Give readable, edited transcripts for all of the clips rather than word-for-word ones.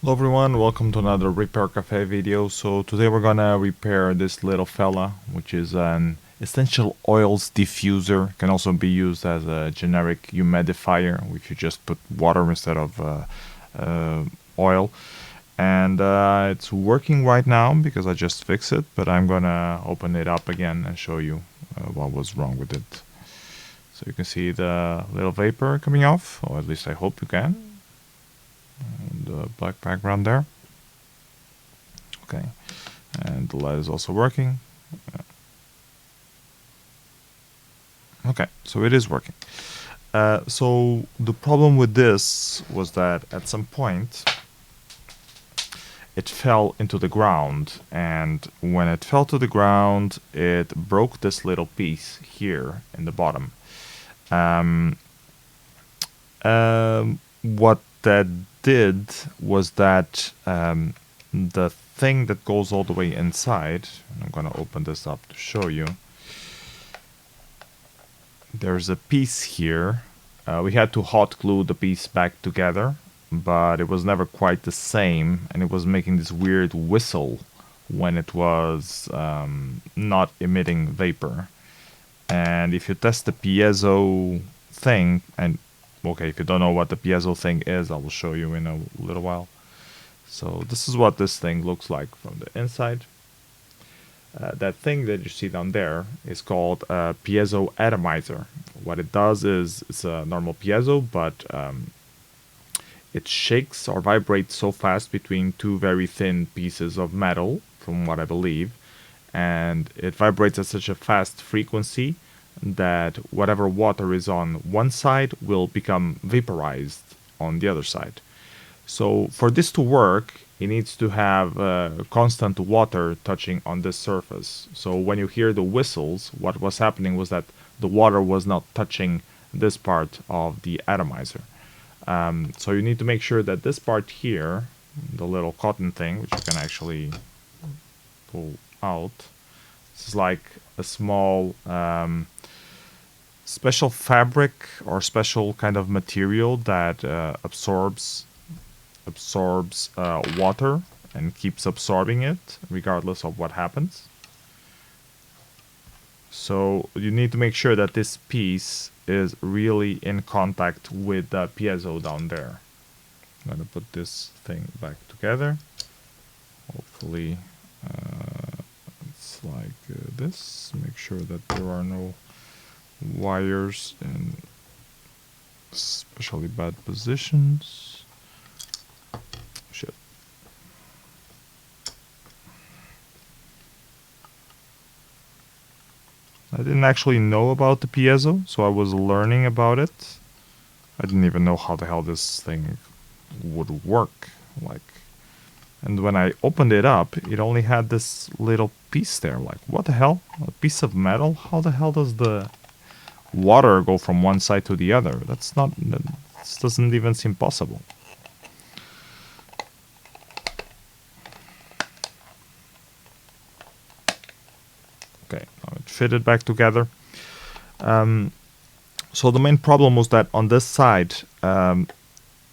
Hello everyone, welcome to another Repair Cafe video. So today we're gonna repair this little fella, which is an essential oils diffuser. Can also be used as a generic humidifier, which you just put water instead of oil. And it's working right now because I just fixed it, but I'm gonna open it up again and show you what was wrong with it. So you can see the little vapor coming off, or at least I hope you can. The black background there. Okay, and the light is also working. Okay, so it is working. So the problem with this was that at some point it fell into the ground, and when it fell to the ground it broke this little piece here in the bottom. What that did was that the thing that goes all the way inside, and I'm going to open this up to show you. There's a piece here. We had to hot glue the piece back together, but it was never quite the same, and it was making this weird whistle when it was not emitting vapor. And if you test the piezo thing, and okay, if you don't know what the piezo thing is, I will show you in a little while. So this is what this thing looks like from the inside. That thing that you see down there is called a piezo atomizer. What it does is it's a normal piezo, but it shakes or vibrates so fast between two very thin pieces of metal, from what I believe, and it vibrates at such a fast frequency that whatever water is on one side will become vaporized on the other side. So for this to work, it needs to have constant water touching on this surface. So when you hear the whistles, what was happening was that the water was not touching this part of the atomizer. So you need to make sure that this part here, the little cotton thing, which you can actually pull out, this is like a small special fabric or special kind of material that absorbs water and keeps absorbing it regardless of what happens. So you need to make sure that this piece is really in contact with the piezo down there. I'm going to put this thing back together. Hopefully it's like this. Make sure that there are no wires in especially bad positions. Shit. I didn't actually know about the piezo, so I was learning about it. I didn't even know how the hell this thing would work. And when I opened it up, it only had this little piece there. Like, what the hell? A piece of metal? How the hell does the water go from one side to the other? This doesn't even seem possible. Okay, now it fitted back together. So the main problem was that on this side,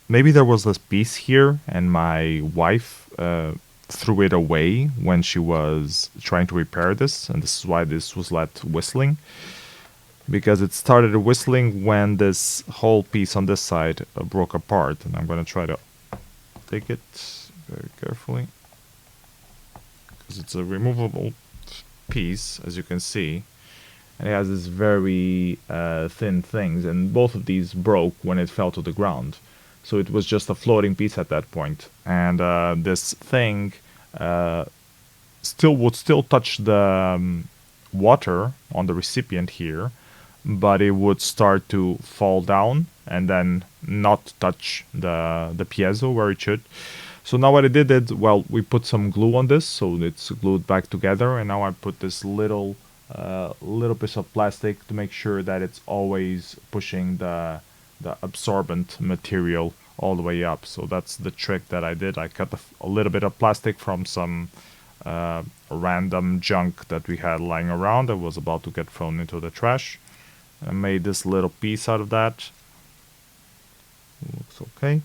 maybe there was this piece here, and my wife threw it away when she was trying to repair this, and this is why this was left whistling. Because it started whistling when this whole piece on this side broke apart, and I'm going to try to take it very carefully, because it's a removable piece, as you can see, and it has this very thin things, and both of these broke when it fell to the ground. So it was just a floating piece at that point, and this thing would still touch the water on the recipient here, but it would start to fall down and then not touch the piezo where it should. So now what I did is, well, we put some glue on this, so it's glued back together, and now I put this little piece of plastic to make sure that it's always pushing the absorbent material all the way up. So that's the trick that I did. I cut a little bit of plastic from some random junk that we had lying around that was about to get thrown into the trash. I made this little piece out of that. Looks okay.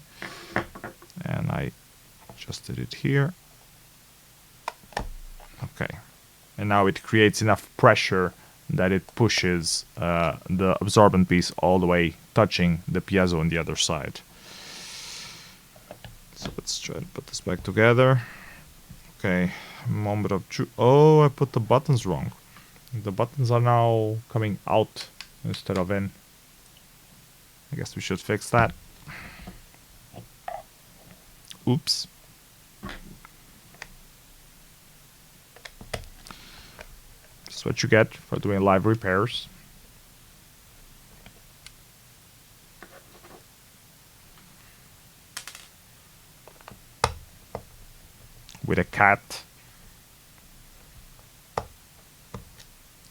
And I Adjusted it here. Okay. And now it creates enough pressure that it pushes the absorbent piece all the way, touching the piezo on the other side. So let's try to put this back together. Okay, moment of truth. Oh, I put the buttons wrong. The buttons are now coming out instead of in. I guess we should fix that. Oops. That's what you get for doing live repairs. With a cat.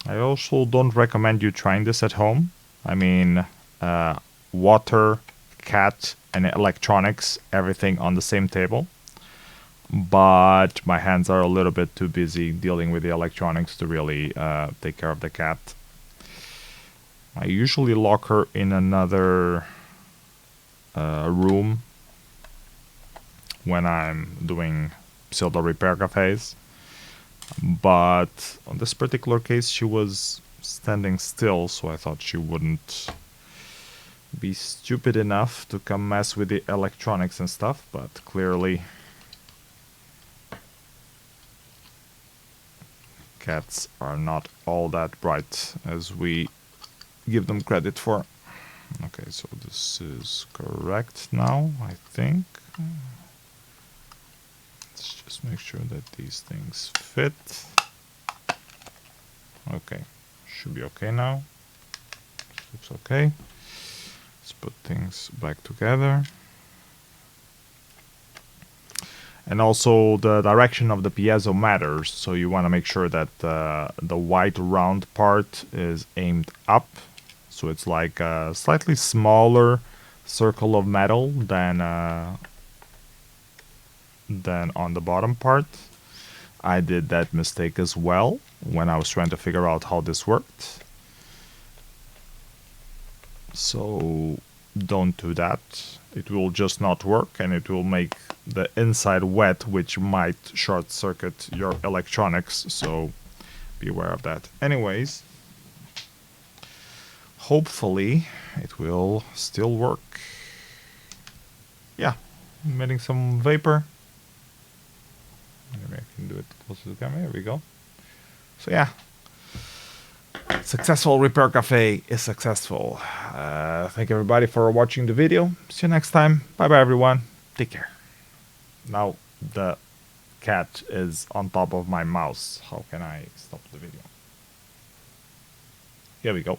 I also don't recommend you trying this at home. I mean, water, cat, and electronics, everything on the same table. But my hands are a little bit too busy dealing with the electronics to really take care of the cat. I usually lock her in another room when I'm doing pseudo repair cafes. But on this particular case, she was standing still, so I thought she wouldn't be stupid enough to come mess with the electronics and stuff, but clearly cats are not all that bright as we give them credit for. Okay, so this is correct now, I think. Let's just make sure that these things fit. Okay, should be okay now. Looks okay. Let's put things back together. And also the direction of the piezo matters, so you want to make sure that the white round part is aimed up. So it's like a slightly smaller circle of metal than on the bottom part. I did that mistake as well when I was trying to figure out how this worked. So don't do that. It will just not work, and it will make the inside wet, which might short circuit your electronics, so be aware of that. Anyways, hopefully it will still work. Yeah, emitting some vapor. Maybe I can do it close to the camera. Here we go. So yeah, successful repair cafe is successful. Thank everybody for watching the video. See you next time. Bye bye everyone. Take care. Now the cat is on top of my mouse. How can I stop the video? Here we go.